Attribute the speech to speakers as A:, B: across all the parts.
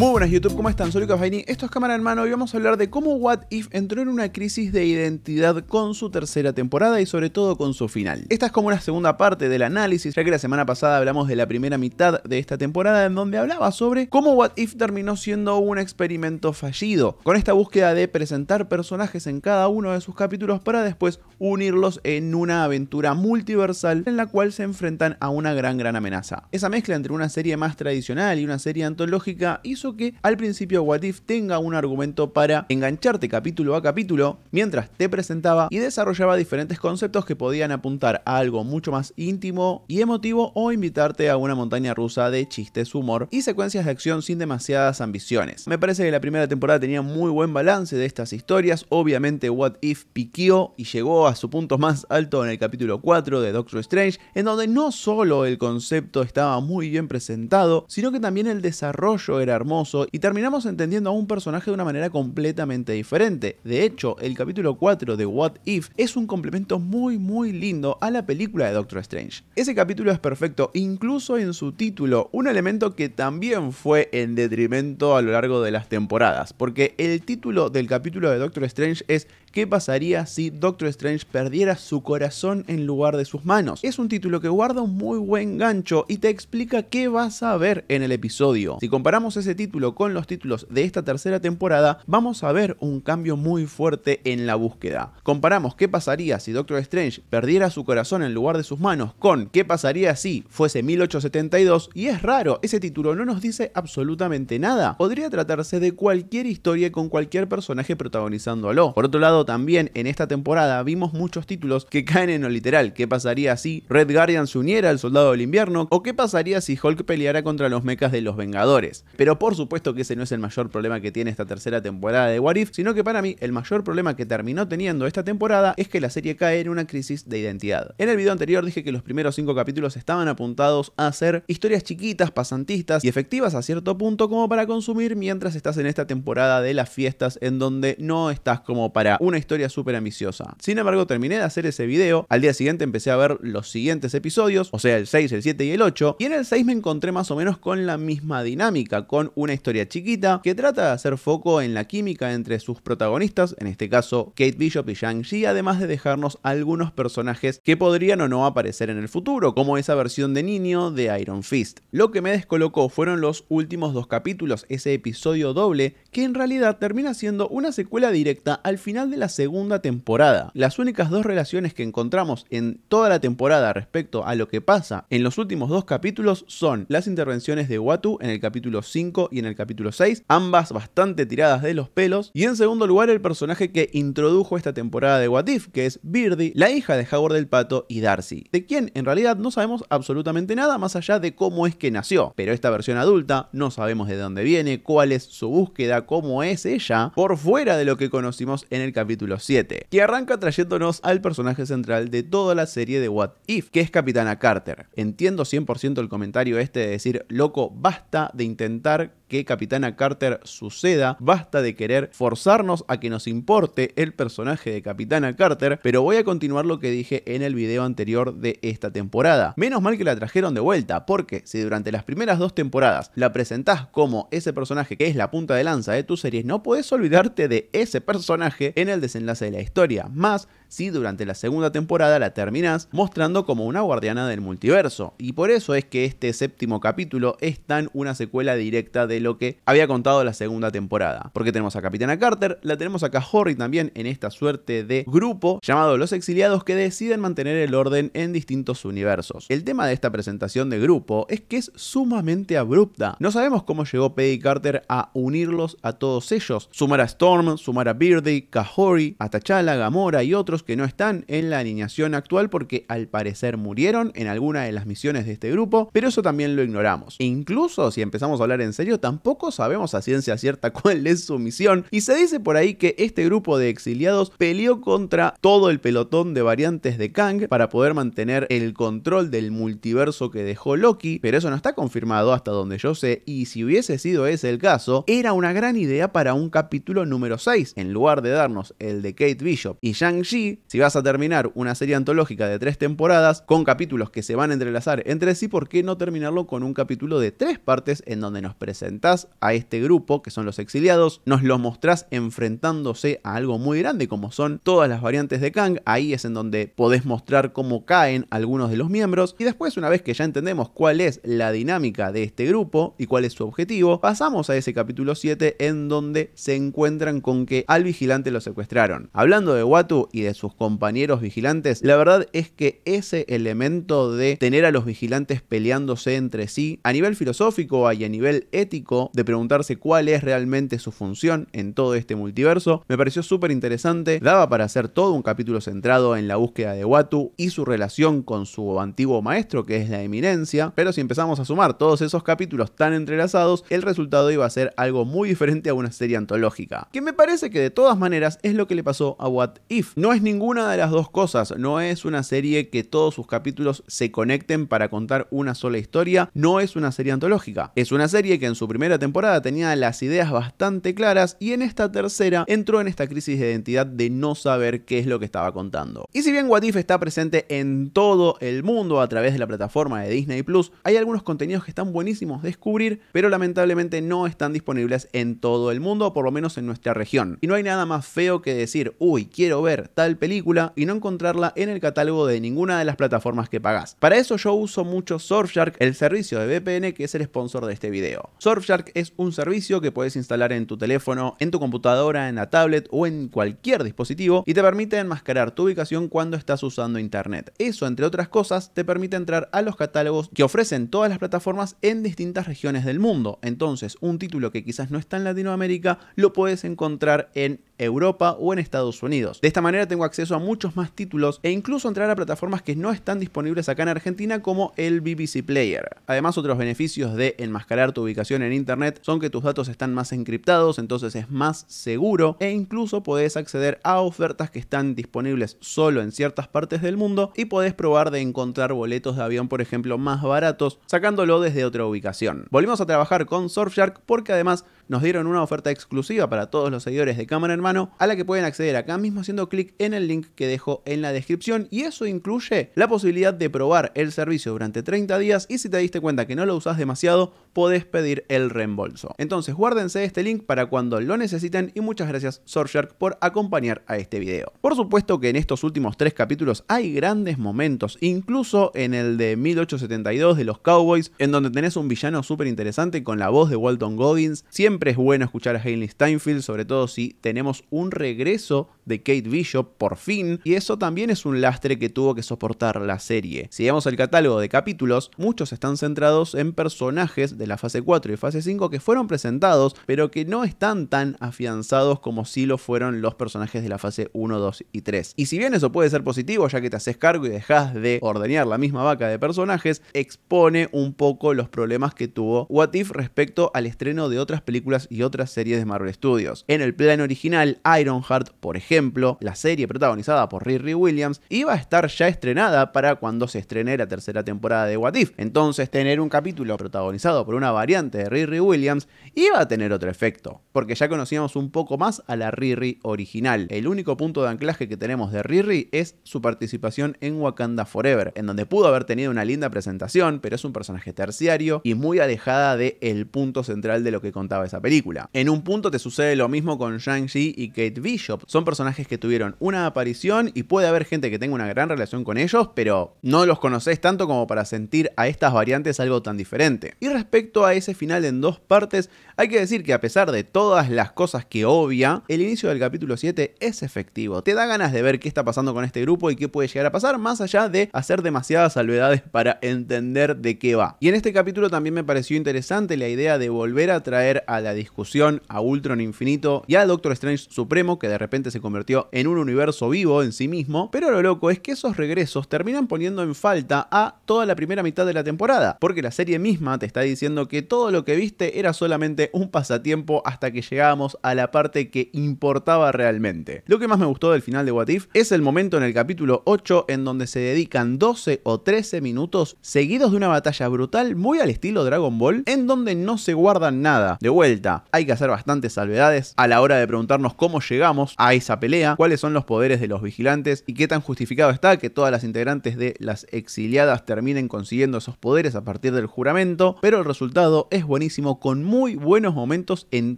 A: Muy buenas YouTube, ¿cómo están? Soy Lucas Baini, esto es Cámara en Mano y vamos a hablar de cómo What If entró en una crisis de identidad con su tercera temporada y sobre todo con su final. Esta es como una segunda parte del análisis, ya que la semana pasada hablamos de la primera mitad de esta temporada en donde hablaba sobre cómo What If terminó siendo un experimento fallido, con esta búsqueda de presentar personajes en cada uno de sus capítulos para después unirlos en una aventura multiversal en la cual se enfrentan a una gran amenaza. Esa mezcla entre una serie más tradicional y una serie antológica hizo que al principio What If tenga un argumento para engancharte capítulo a capítulo mientras te presentaba y desarrollaba diferentes conceptos que podían apuntar a algo mucho más íntimo y emotivo o invitarte a una montaña rusa de chistes, humor y secuencias de acción sin demasiadas ambiciones. Me parece que la primera temporada tenía muy buen balance de estas historias. Obviamente What If piqueó y llegó a su punto más alto en el capítulo 4 de Doctor Strange, en donde no solo el concepto estaba muy bien presentado, sino que también el desarrollo era hermoso y terminamos entendiendo a un personaje de una manera completamente diferente. De hecho, el capítulo 4 de What If es un complemento muy lindo a la película de Doctor Strange. Ese capítulo es perfecto, incluso en su título, un elemento que también fue en detrimento a lo largo de las temporadas, porque el título del capítulo de Doctor Strange es ¿qué pasaría si Doctor Strange perdiera su corazón en lugar de sus manos? Es un título que guarda un muy buen gancho y te explica qué vas a ver en el episodio. Si comparamos ese título con los títulos de esta tercera temporada, vamos a ver un cambio muy fuerte en la búsqueda. Comparamos qué pasaría si Doctor Strange perdiera su corazón en lugar de sus manos con qué pasaría si fuese 1872 y es raro, ese título no nos dice absolutamente nada. Podría tratarse de cualquier historia con cualquier personaje protagonizándolo. Por otro lado, también en esta temporada vimos muchos títulos que caen en lo literal. ¿Qué pasaría si Red Guardian se uniera al Soldado del Invierno? ¿O qué pasaría si Hulk peleara contra los mechas de los Vengadores? Pero por supuesto que ese no es el mayor problema que tiene esta tercera temporada de What If, sino que para mí el mayor problema que terminó teniendo esta temporada es que la serie cae en una crisis de identidad. En el video anterior dije que los primeros 5 capítulos estaban apuntados a ser historias chiquitas, pasantistas y efectivas a cierto punto como para consumir mientras estás en esta temporada de las fiestas en donde no estás como para una historia súper ambiciosa. Sin embargo, terminé de hacer ese video, al día siguiente empecé a ver los siguientes episodios, o sea el 6, el 7 y el 8, y en el 6 me encontré más o menos con la misma dinámica, con una historia chiquita que trata de hacer foco en la química entre sus protagonistas, en este caso Kate Bishop y Shang-Chi, además de dejarnos algunos personajes que podrían o no aparecer en el futuro, como esa versión de niño de Iron Fist. Lo que me descolocó fueron los últimos 2 capítulos, ese episodio doble, que en realidad termina siendo una secuela directa al final de la segunda temporada. Las únicas 2 relaciones que encontramos en toda la temporada respecto a lo que pasa en los últimos 2 capítulos son las intervenciones de Uatu en el capítulo 5 y en el capítulo 6, ambas bastante tiradas de los pelos, y en segundo lugar el personaje que introdujo esta temporada de What If, que es Birdie, la hija de Howard el Pato y Darcy, de quien en realidad no sabemos absolutamente nada más allá de cómo es que nació, pero esta versión adulta no sabemos de dónde viene, cuál es su búsqueda, cómo es ella, por fuera de lo que conocimos en el capítulo 7, que arranca trayéndonos al personaje central de toda la serie de What If, que es Capitana Carter. Entiendo 100% el comentario este de decir, loco, basta de intentar que Capitana Carter suceda, basta de querer forzarnos a que nos importe el personaje de Capitana Carter, pero voy a continuar lo que dije en el video anterior de esta temporada. Menos mal que la trajeron de vuelta, porque si durante las primeras 2 temporadas la presentás como ese personaje que es la punta de lanza de tu serie, no podés olvidarte de ese personaje en el desenlace de la historia, más si durante la segunda temporada la terminás mostrando como una guardiana del multiverso. Y por eso es que este 7º capítulo es tan una secuela directa de lo que había contado la segunda temporada. Porque tenemos a Capitana Carter, la tenemos acá Horry también en esta suerte de grupo llamado Los Exiliados que deciden mantener el orden en distintos universos. El tema de esta presentación de grupo es que es sumamente abrupta. No sabemos cómo llegó Peggy Carter a unirlos a todos ellos. Sumar a Storm, sumar a Birdie, Kahori, a T'Challa, Gamora y otros que no están en la alineación actual porque al parecer murieron en alguna de las misiones de este grupo, pero eso también lo ignoramos. E incluso si empezamos a hablar en serio, tampoco sabemos a ciencia cierta cuál es su misión, y se dice por ahí que este grupo de exiliados peleó contra todo el pelotón de variantes de Kang para poder mantener el control del multiverso que dejó Loki, pero eso no está confirmado hasta donde yo sé, y si hubiese sido ese el caso, era una gran idea para un capítulo número 6, en lugar de darnos el de Kate Bishop y Shang-Chi, así, si vas a terminar una serie antológica de 3 temporadas con capítulos que se van a entrelazar entre sí, ¿por qué no terminarlo con un capítulo de 3 partes en donde nos presentás a este grupo que son los exiliados, nos lo mostrás enfrentándose a algo muy grande como son todas las variantes de Kang? Ahí es en donde podés mostrar cómo caen algunos de los miembros, y después, una vez que ya entendemos cuál es la dinámica de este grupo y cuál es su objetivo, pasamos a ese capítulo 7 en donde se encuentran con que al vigilante lo secuestraron. Hablando de Uatu y de sus compañeros vigilantes, la verdad es que ese elemento de tener a los vigilantes peleándose entre sí a nivel filosófico y a nivel ético, de preguntarse cuál es realmente su función en todo este multiverso, me pareció súper interesante. Daba para hacer todo un capítulo centrado en la búsqueda de Uatu y su relación con su antiguo maestro, que es la Eminencia, pero si empezamos a sumar todos esos capítulos tan entrelazados, el resultado iba a ser algo muy diferente a una serie antológica, que me parece que de todas maneras es lo que le pasó a What If. No es ninguna de las dos cosas, no es una serie que todos sus capítulos se conecten para contar una sola historia, no es una serie antológica, es una serie que en su primera temporada tenía las ideas bastante claras y en esta tercera entró en esta crisis de identidad de no saber qué es lo que estaba contando. Y si bien What If está presente en todo el mundo a través de la plataforma de Disney Plus, hay algunos contenidos que están buenísimos de descubrir, pero lamentablemente no están disponibles en todo el mundo, o por lo menos en nuestra región. Y no hay nada más feo que decir, uy, quiero ver tal película y no encontrarla en el catálogo de ninguna de las plataformas que pagás. Para eso yo uso mucho Surfshark, el servicio de VPN que es el sponsor de este video. Surfshark es un servicio que puedes instalar en tu teléfono, en tu computadora, en la tablet o en cualquier dispositivo y te permite enmascarar tu ubicación cuando estás usando internet. Eso, entre otras cosas, te permite entrar a los catálogos que ofrecen todas las plataformas en distintas regiones del mundo. Entonces, un título que quizás no está en Latinoamérica lo puedes encontrar en Europa o en Estados Unidos. De esta manera tengo acceso a muchos más títulos e incluso entrar a plataformas que no están disponibles acá en Argentina, como el BBC Player. Además, otros beneficios de enmascarar tu ubicación en internet son que tus datos están más encriptados, entonces es más seguro, e incluso podés acceder a ofertas que están disponibles solo en ciertas partes del mundo y podés probar de encontrar boletos de avión, por ejemplo, más baratos sacándolo desde otra ubicación. Volvimos a trabajar con Surfshark porque además nos dieron una oferta exclusiva para todos los seguidores de Cámara en Mano, a la que pueden acceder acá mismo haciendo clic en el link que dejo en la descripción, y eso incluye la posibilidad de probar el servicio durante 30 días y si te diste cuenta que no lo usás demasiado, podés pedir el reembolso. Entonces guárdense este link para cuando lo necesiten y muchas gracias Surfshark por acompañar a este video. Por supuesto que en estos últimos 3 capítulos hay grandes momentos, incluso en el de 1872 de los Cowboys, en donde tenés un villano súper interesante con la voz de Walton Goggins. Siempre es bueno escuchar a Hailee Steinfeld, sobre todo si tenemos un regreso de Kate Bishop por fin, y eso también es un lastre que tuvo que soportar la serie. Si vemos el catálogo de capítulos, muchos están centrados en personajes de la fase 4 y fase 5 que fueron presentados, pero que no están tan afianzados como si lo fueron los personajes de la fase 1, 2 y 3. Y si bien eso puede ser positivo, ya que te haces cargo y dejas de ordeñar la misma vaca de personajes, expone un poco los problemas que tuvo What If respecto al estreno de otras películas y otras series de Marvel Studios. En el plan original, Ironheart, por ejemplo, la serie protagonizada por Riri Williams, iba a estar ya estrenada para cuando se estrene la tercera temporada de What If. Entonces, tener un capítulo protagonizado por una variante de Riri Williams iba a tener otro efecto, porque ya conocíamos un poco más a la Riri original. El único punto de anclaje que tenemos de Riri es su participación en Wakanda Forever, en donde pudo haber tenido una linda presentación, pero es un personaje terciario y muy alejada del punto central de lo que contaba esa película. En un punto te sucede lo mismo con Shang-Chi y Kate Bishop. Son personajes que tuvieron una aparición y puede haber gente que tenga una gran relación con ellos, pero no los conocés tanto como para sentir a estas variantes algo tan diferente. Y respecto a ese final en 2 partes, hay que decir que a pesar de todas las cosas que obvia, el inicio del capítulo 7 es efectivo. Te da ganas de ver qué está pasando con este grupo y qué puede llegar a pasar, más allá de hacer demasiadas salvedades para entender de qué va. Y en este capítulo también me pareció interesante la idea de volver a traer a la discusión a Ultron Infinito y a Doctor Strange Supremo, que de repente se convirtió en un universo vivo en sí mismo, pero lo loco es que esos regresos terminan poniendo en falta a toda la primera mitad de la temporada, porque la serie misma te está diciendo diciendo que todo lo que viste era solamente un pasatiempo hasta que llegábamos a la parte que importaba realmente. Lo que más me gustó del final de What If es el momento en el capítulo 8 en donde se dedican 12 o 13 minutos seguidos de una batalla brutal muy al estilo Dragon Ball, en donde no se guardan nada. De vuelta, hay que hacer bastantes salvedades a la hora de preguntarnos cómo llegamos a esa pelea, cuáles son los poderes de los vigilantes y qué tan justificado está que todas las integrantes de las exiliadas terminen consiguiendo esos poderes a partir del juramento, pero el resultado es buenísimo con muy buenos momentos en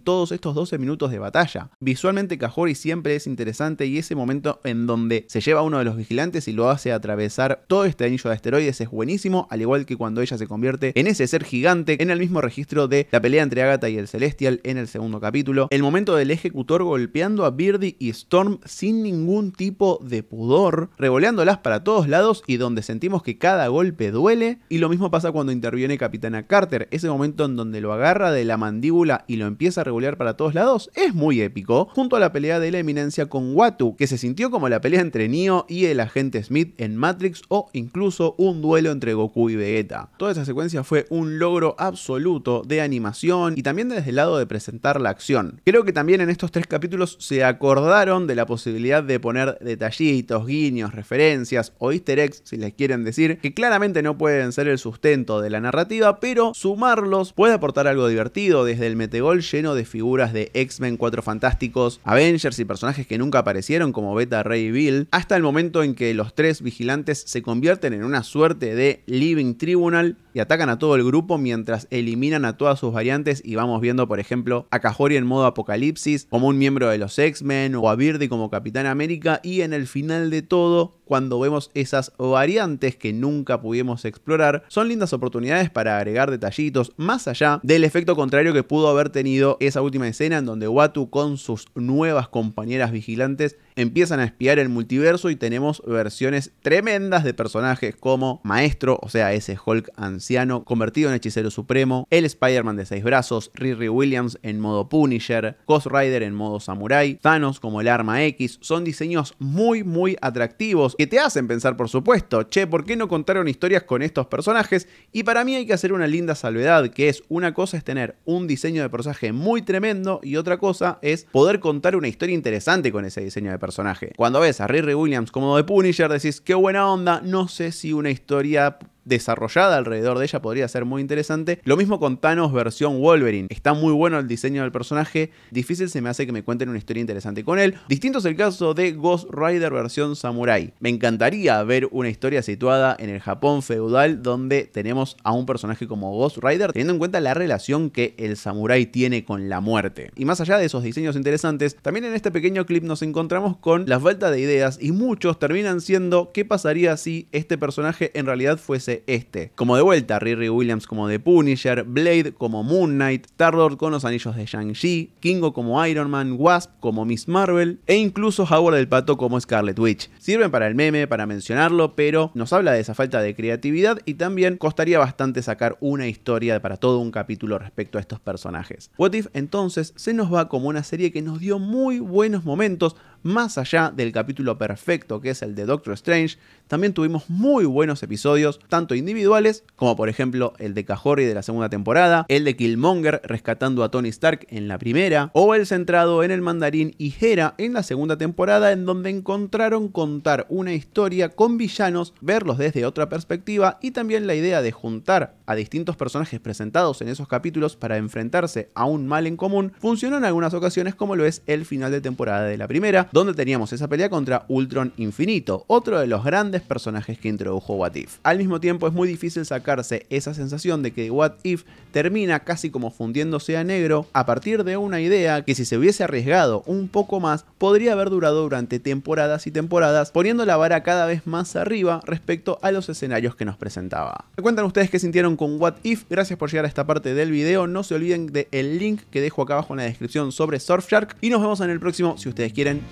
A: todos estos 12 minutos de batalla. Visualmente Kahori siempre es interesante y ese momento en donde se lleva a uno de los vigilantes y lo hace atravesar todo este anillo de asteroides es buenísimo, al igual que cuando ella se convierte en ese ser gigante en el mismo registro de la pelea entre Agatha y el Celestial en el segundo capítulo. El momento del ejecutor golpeando a Birdie y Storm sin ningún tipo de pudor, revoleándolas para todos lados y donde sentimos que cada golpe duele. Y lo mismo pasa cuando interviene Capitana Carter, ese momento en donde lo agarra de la mandíbula y lo empieza a revolear para todos lados es muy épico, junto a la pelea de la eminencia con Uatu, que se sintió como la pelea entre Neo y el agente Smith en Matrix o incluso un duelo entre Goku y Vegeta. Toda esa secuencia fue un logro absoluto de animación y también desde el lado de presentar la acción. Creo que también en estos 3 capítulos se acordaron de la posibilidad de poner detallitos, guiños, referencias o easter eggs, si les quieren decir, que claramente no pueden ser el sustento de la narrativa, pero sumarlos puede aportar algo divertido, desde el metegol lleno de figuras de X-Men, Cuatro Fantásticos, Avengers y personajes que nunca aparecieron como Beta Ray y Bill, hasta el momento en que los 3 vigilantes se convierten en una suerte de Living Tribunal y atacan a todo el grupo mientras eliminan a todas sus variantes y vamos viendo por ejemplo a Kahori en modo apocalipsis como un miembro de los X-Men o a Birdie como Capitán América, y en el final de todo cuando vemos esas variantes que nunca pudimos explorar, son lindas oportunidades para agregar detallitos más allá del efecto contrario que pudo haber tenido esa última escena en donde Uatu con sus nuevas compañeras vigilantes empiezan a espiar el multiverso y tenemos versiones tremendas de personajes como Maestro, o sea ese Hulk anciano convertido en hechicero supremo, el Spider-Man de 6 brazos, Riri Williams en modo Punisher, Ghost Rider en modo Samurai, Thanos como el Arma X. Son diseños muy atractivos que te hacen pensar, por supuesto, che, ¿por qué no contaron historias con estos personajes? Y para mí hay que hacer una linda salvedad, que es una cosa es tener un diseño de personaje muy tremendo y otra cosa es poder contar una historia interesante con ese diseño de personaje. Cuando ves a Riri Williams como de Punisher decís, qué buena onda, no sé si una historia desarrollada alrededor de ella podría ser muy interesante. Lo mismo con Thanos versión Wolverine. Está muy bueno el diseño del personaje, difícil se me hace que me cuenten una historia interesante con él. Distinto es el caso de Ghost Rider versión Samurai. Me encantaría ver una historia situada en el Japón feudal donde tenemos a un personaje como Ghost Rider, teniendo en cuenta la relación que el samurái tiene con la muerte. Y más allá de esos diseños interesantes, también en este pequeño clip nos encontramos con la falta de ideas y muchos terminan siendo ¿qué pasaría si este personaje en realidad fuese este? Como de vuelta Riri Williams como de Punisher, Blade como Moon Knight, Star-Lord con los anillos de Shang-Chi, Kingo como Iron Man, Wasp como Miss Marvel e incluso Howard el Pato como Scarlet Witch. Sirven para el meme, para mencionarlo, pero nos habla de esa falta de creatividad y también costaría bastante sacar una historia para todo un capítulo respecto a estos personajes. What If entonces se nos va como una serie que nos dio muy buenos momentos, más allá del capítulo perfecto que es el de Doctor Strange. También tuvimos muy buenos episodios, tanto individuales, como por ejemplo el de Kahori de la segunda temporada, el de Killmonger rescatando a Tony Stark en la primera, o el centrado en el Mandarín y Hera en la segunda temporada, en donde encontraron contar una historia con villanos, verlos desde otra perspectiva, y también la idea de juntar a distintos personajes presentados en esos capítulos para enfrentarse a un mal en común, funcionó en algunas ocasiones, como lo es el final de temporada de la primera, donde teníamos esa pelea contra Ultron Infinito, otro de los grandes personajes que introdujo What If. Al mismo tiempo es muy difícil sacarse esa sensación de que What If termina casi como fundiéndose a negro a partir de una idea que, si se hubiese arriesgado un poco más, podría haber durado durante temporadas y temporadas, poniendo la vara cada vez más arriba respecto a los escenarios que nos presentaba. Me cuentan ustedes qué sintieron con What If. Gracias por llegar a esta parte del video. No se olviden del link que dejo acá abajo en la descripción sobre Surfshark y nos vemos en el próximo si ustedes quieren.